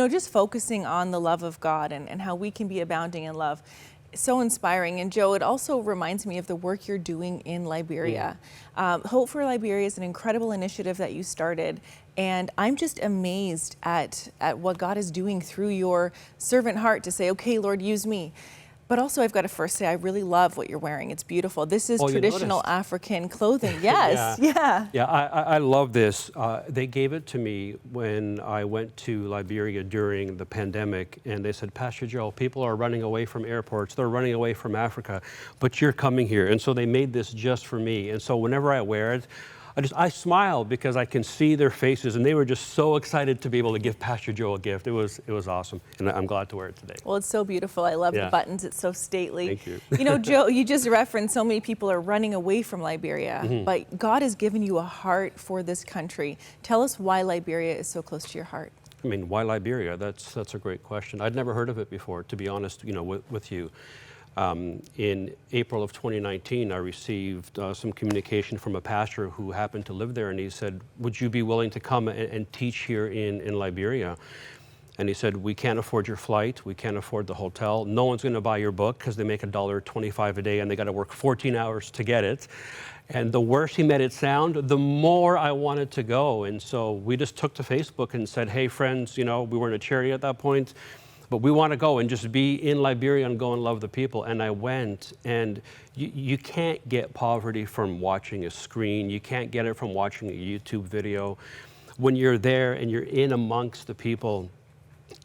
just focusing on the love of God and how we can be abounding in love. So inspiring. And Joe, it also reminds me of the work you're doing in Liberia. Hope for Liberia is an incredible initiative that you started. And I'm just amazed at what God is doing through your servant heart to say, okay, Lord, use me. But also, I've got to first say, I really love what you're wearing. It's beautiful. This is traditional African clothing. Yes, Yeah, I love this. They gave it to me when I went to Liberia during the pandemic, and they said, Pastor Joe, people are running away from airports. They're running away from Africa, but you're coming here. And so they made this just for me. And so whenever I wear it, I smile because I can see their faces, and they were just so excited to be able to give Pastor Joe a gift. It was awesome, and I'm glad to wear it today. Well, it's so beautiful. I love the buttons. It's so stately. Thank you. Joe, you just referenced so many people are running away from Liberia, but God has given you a heart for this country. Tell us why Liberia is so close to your heart. I mean, why Liberia? That's a great question. I'd never heard of it before, to be honest, with you. In April of 2019, I received some communication from a pastor who happened to live there, and he said, would you be willing to come and teach here in Liberia? And he said, we can't afford your flight, we can't afford the hotel, no one's going to buy your book because they make $1.25 a day and they got to work 14 hours to get it. And the worse he made it sound, the more I wanted to go. And so we just took to Facebook and said, hey friends, we were in a charity at that point, but we want to go and just be in Liberia and go and love the people. And I went, and you can't get poverty from watching a screen. You can't get it from watching a YouTube video. When you're there and you're in amongst the people,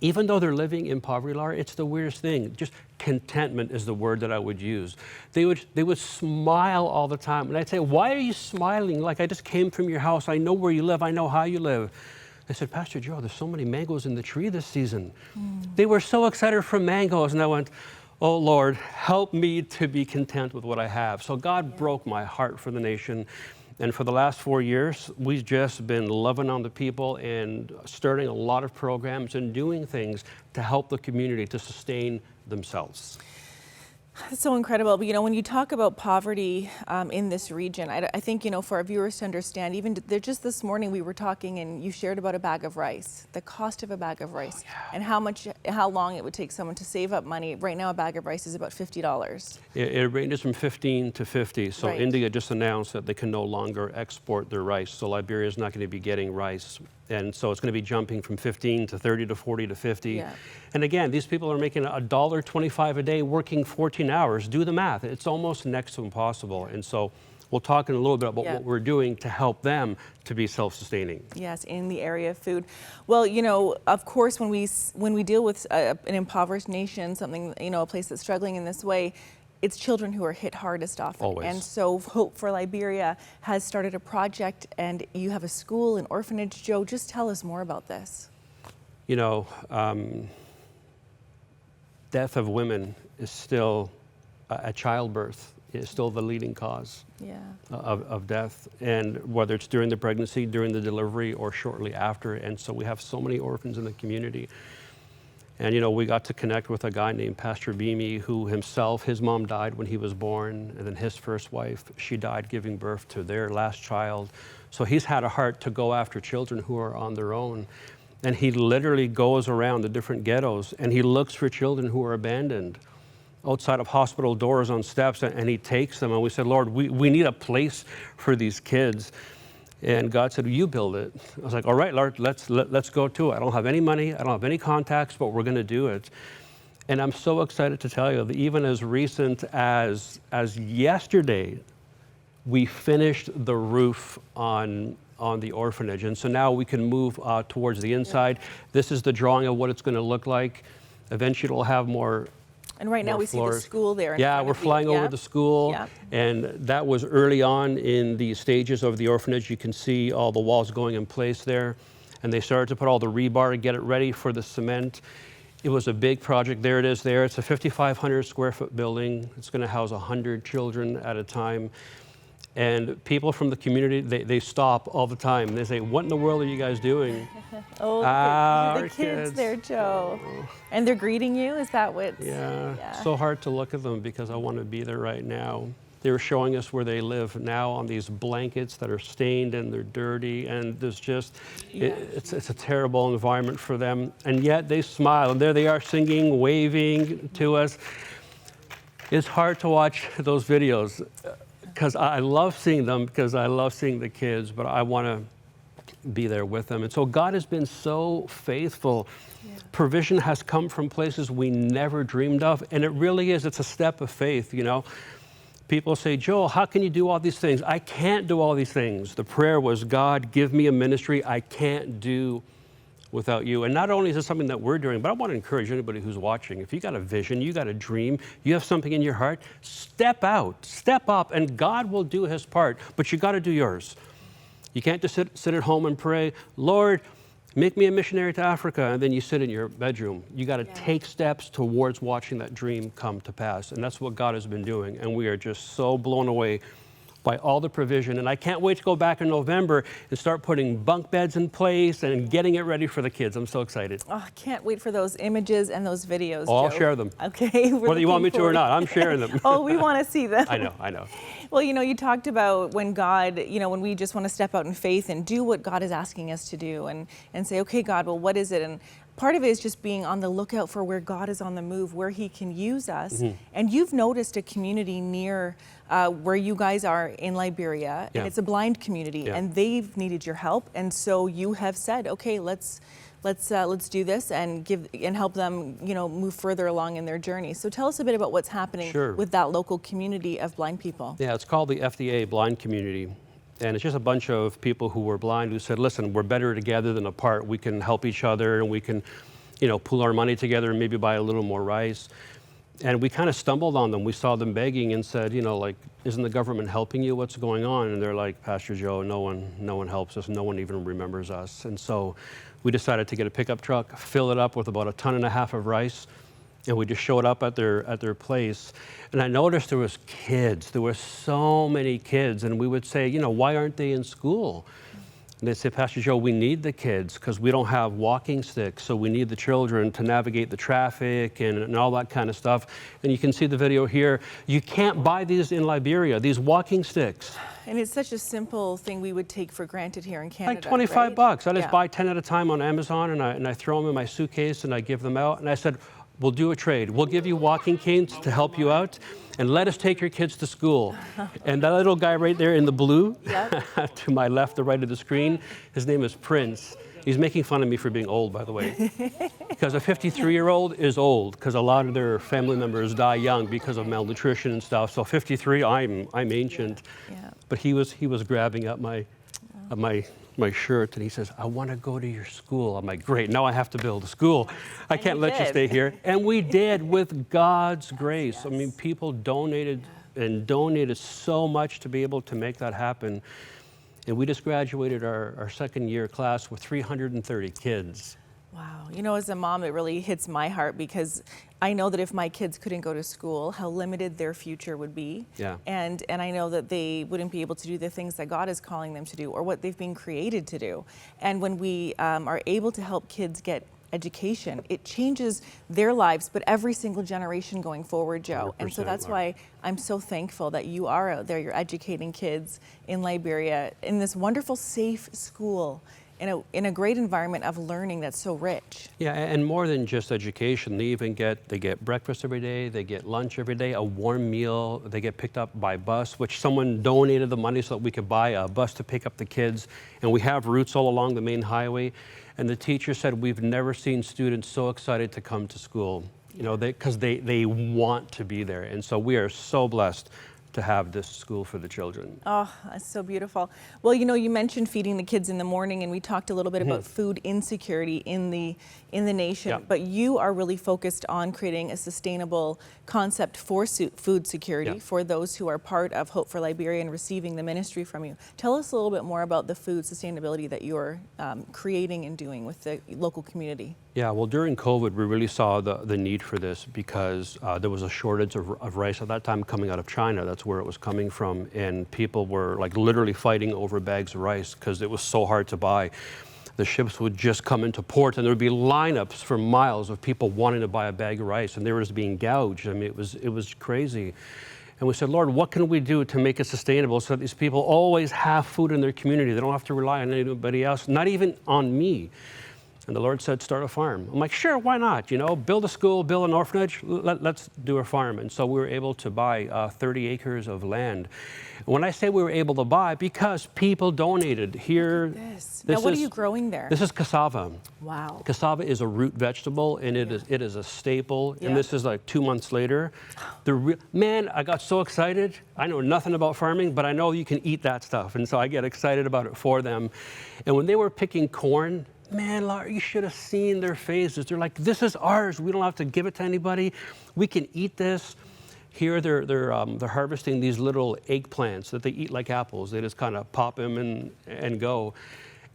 even though they're living in poverty, Lara, it's the weirdest thing. Just contentment is the word that I would use. They would smile all the time. And I'd say, why are you smiling? Like, I just came from your house. I know where you live. I know how you live. They said, Pastor Joe, there's so many mangoes in the tree this season. They were so excited for mangoes. And I went, oh, Lord, help me to be content with what I have. So God broke my heart for the nation. And for the last 4 years, we've just been loving on the people and starting a lot of programs and doing things to help the community to sustain themselves. It's so incredible. But, when you talk about poverty in this region, I think, for our viewers to understand, even just this morning we were talking and you shared about a bag of rice, the cost of a bag of rice, and how long it would take someone to save up money. Right now, a bag of rice is about $50. It ranges from 15 to 50. So India just announced that they can no longer export their rice. So Liberia is not going to be getting rice. And so it's going to be jumping from 15 to 30 to 40 to 50. Yeah. And again, these people are making $1.25 a day, working 14 hours. Do the math. It's almost next to impossible. And so we'll talk in a little bit about what we're doing to help them to be self-sustaining. Yes, in the area of food. Well, of course, when we deal with an impoverished nation, something, a place that's struggling in this way, it's children who are hit hardest often. Always. And so Hope for Liberia has started a project, and you have a school, an orphanage. Joe, just tell us more about this. Death of women is still, at childbirth, is still the leading cause of death. And whether it's during the pregnancy, during the delivery, or shortly after. And so we have so many orphans in the community. And, we got to connect with a guy named Pastor Beamy, who his mom died when he was born, and then his first wife, she died giving birth to their last child. So he's had a heart to go after children who are on their own. And he literally goes around the different ghettos, and he looks for children who are abandoned outside of hospital doors on steps, and he takes them. And we said, Lord, we need a place for these kids. And God said, you build it. I was like, all right, Lord, let's go to it. I don't have any money. I don't have any contacts, but we're going to do it. And I'm so excited to tell you that even as recent as yesterday, we finished the roof on the orphanage. And so now we can move towards the inside. This is the drawing of what it's going to look like. Eventually it'll have more. And right now we see the school there. Yeah, we're flying over the school. Yeah. And that was early on in the stages of the orphanage. You can see all the walls going in place there. And they started to put all the rebar and get it ready for the cement. It was a big project. There it is there. It's a 5,500 square foot building. It's going to house 100 children at a time. And people from the community, they stop all the time. They say, what in the world are you guys doing? The kids there, Joe. And they're greeting you? Is that what? Yeah, so hard to look at them because I want to be there right now. They were showing us where they live now on these blankets that are stained and they're dirty, and there's just, it's a terrible environment for them. And yet they smile, and there they are singing, waving to us. It's hard to watch those videos because I love seeing them, because I love seeing the kids, but I want to be there with them. And so God has been so faithful. Provision has come from places we never dreamed of, and it really is. It's a step of faith, you know. People say, Joel, how can you do all these things? I can't do all these things. The prayer was, God, give me a ministry I can't do without you. And not only is it something that we're doing, but I want to encourage anybody who's watching. If you got a vision, you got a dream, you have something in your heart, step out, step up, and God will do his part, but you got to do yours. You can't just sit at home and pray, Lord, make me a missionary to Africa, and then you sit in your bedroom. You got to take steps towards watching that dream come to pass. And that's what God has been doing. And we are just so blown away by all the provision. And I can't wait to go back in November and start putting bunk beds in place and getting it ready for the kids. I'm so excited. Oh, I can't wait for those images and those videos, Oh, I'll Joe. share them. Okay. Whether you want me to or not, I'm sharing them. Oh, we want to see them. I know. Well, you know, you talked about when God, you know, when we just want to step out in faith and do what God is asking us to do and say, okay, God, well, what is it? And part of it is just being on the lookout for where God is on the move, where he can use us. And you've noticed a community near where you guys are in Liberia, and it's a blind community, and they've needed your help. And so you have said, okay, let's do this and help them, you know, move further along in their journey. So tell us a bit about what's happening with that local community of blind people. Yeah, it's called the FDA Blind Community. And it's just a bunch of people who were blind who said, listen, we're better together than apart. We can help each other, and we can, you know, pool our money together and maybe buy a little more rice. And we kind of stumbled on them. We saw them begging and said, you know, like, isn't the government helping you? What's going on? And they're like, Pastor Joe, no one helps us. No one even remembers us. And so we decided to get a pickup truck, fill it up with about 1.5 tons of rice, and we just showed up at their place. And I noticed there was kids. There were so many kids. And we would say, you know, why aren't they in school? And they'd say, Pastor Joe, we need the kids because we don't have walking sticks. So we need the children to navigate the traffic and all that kind of stuff. And you can see the video here. You can't buy these in Liberia, these walking sticks. And it's such a simple thing we would take for granted here in Canada. Like 25 bucks. I just buy 10 at a time on Amazon, and I throw them in my suitcase and I give them out. And I said, we'll do a trade. We'll give you walking canes to help you out, and let us take your kids to school. And that little guy right there in the blue, to my left, the right of the screen, his name is Prince. He's making fun of me for being old, by the way. Because a 53-year-old is old, because a lot of their family members die young because of malnutrition and stuff. So 53, I'm ancient. But he was grabbing up my shirt, and he says, I want to go to your school. I'm like, great, now I have to build a school. I can't let you stay here. And we did, with God's grace. I mean, people donated so much to be able to make that happen. And we just graduated our second year class with 330 kids. Wow. You know, as a mom, it really hits my heart because I know that if my kids couldn't go to school, how limited their future would be. And I know that they wouldn't be able to do the things that God is calling them to do or what they've been created to do. And when we are able to help kids get education, it changes their lives, but every single generation going forward, Joe. And so that's why I'm so thankful that you are out there, you're educating kids in Liberia in this wonderful, safe school. In a great environment of learning that's so rich. Yeah, and more than just education, they get breakfast every day, they get lunch every day, a warm meal, they get picked up by bus, which someone donated the money so that we could buy a bus to pick up the kids. And we have routes all along the main highway. And the teacher said, we've never seen students so excited to come to school, you know, because they want to be there. And so we are so blessed to have this school for the children. Oh, that's so beautiful. Well, you know, you mentioned feeding the kids in the morning, and we talked a little bit about food insecurity in the nation, but you are really focused on creating a sustainable concept for food security for those who are part of Hope for Liberia and receiving the ministry from you. Tell us a little bit more about the food sustainability that you're creating and doing with the local community. Yeah, well, during COVID, we really saw the need for this because there was a shortage of rice at that time coming out of China. That's where it was coming from. And people were like literally fighting over bags of rice because it was so hard to buy. The ships would just come into port and there would be lineups for miles of people wanting to buy a bag of rice, and they were just being gouged. I mean, it was crazy. And we said, Lord, what can we do to make it sustainable so that these people always have food in their community? They don't have to rely on anybody else, not even on me. And the Lord said, start a farm. I'm like, sure, why not? You know, build a school, build an orphanage, let's do a farm. And so we were able to buy 30 acres of land. When I say we were able to buy, because people donated here. Now, what are you growing there? This is cassava. Wow. Cassava is a root vegetable, and it is a staple. And this is like 2 months later. Man, I got so excited. I know nothing about farming, but I know you can eat that stuff. And so I get excited about it for them. And when they were picking corn, man, Lara, you should have seen their faces. They're like, this is ours. We don't have to give it to anybody. We can eat this. Here they're harvesting these little eggplants that they eat like apples. They just kind of pop them and go.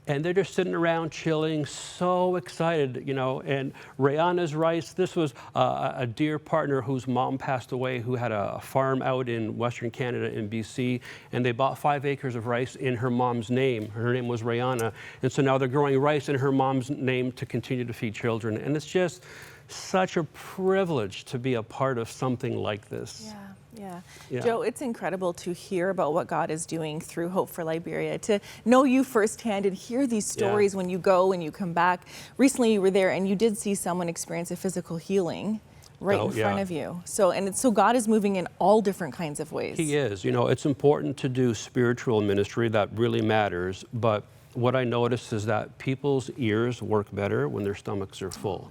And they're just sitting around chilling, so excited, you know. And Rihanna's rice, this was a dear partner whose mom passed away, who had a farm out in Western Canada in BC, and they bought 5 acres of rice in her mom's name. Her name was Rihanna. And so now they're growing rice in her mom's name to continue to feed children. And it's just such a privilege to be a part of something like this. Yeah. Joe, it's incredible to hear about what God is doing through Hope for Liberia, to know you firsthand and hear these stories when you go and you come back. Recently you were there and you did see someone experience a physical healing right in front of you. So God is moving in all different kinds of ways. He is. You know, it's important to do spiritual ministry. That really matters. But what I notice is that people's ears work better when their stomachs are full.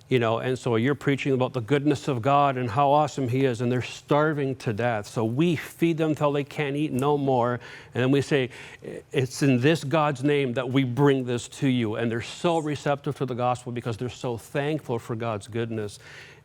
You know, and so you're preaching about the goodness of God and how awesome He is, and they're starving to death. So we feed them till they can't eat no more. And then we say, it's in this God's name that we bring this to you. And they're so receptive to the gospel because they're so thankful for God's goodness.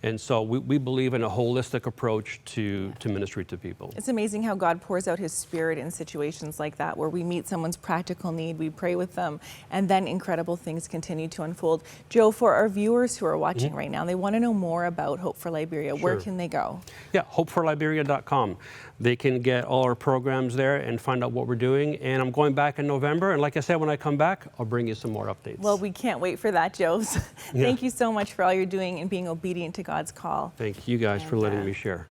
And so we believe in a holistic approach to ministry to people. It's amazing how God pours out His Spirit in situations like that, where we meet someone's practical need, we pray with them, and then incredible things continue to unfold. Joe, for our viewers who are watching right now, they want to know more about Hope for Liberia. Where can they go? Yeah, hopeforliberia.com. They can get all our programs there and find out what we're doing. And I'm going back in November. And like I said, when I come back, I'll bring you some more updates. Well, we can't wait for that, Joe. Thank you so much for all you're doing and being obedient to God's call. Thank you guys for letting me share.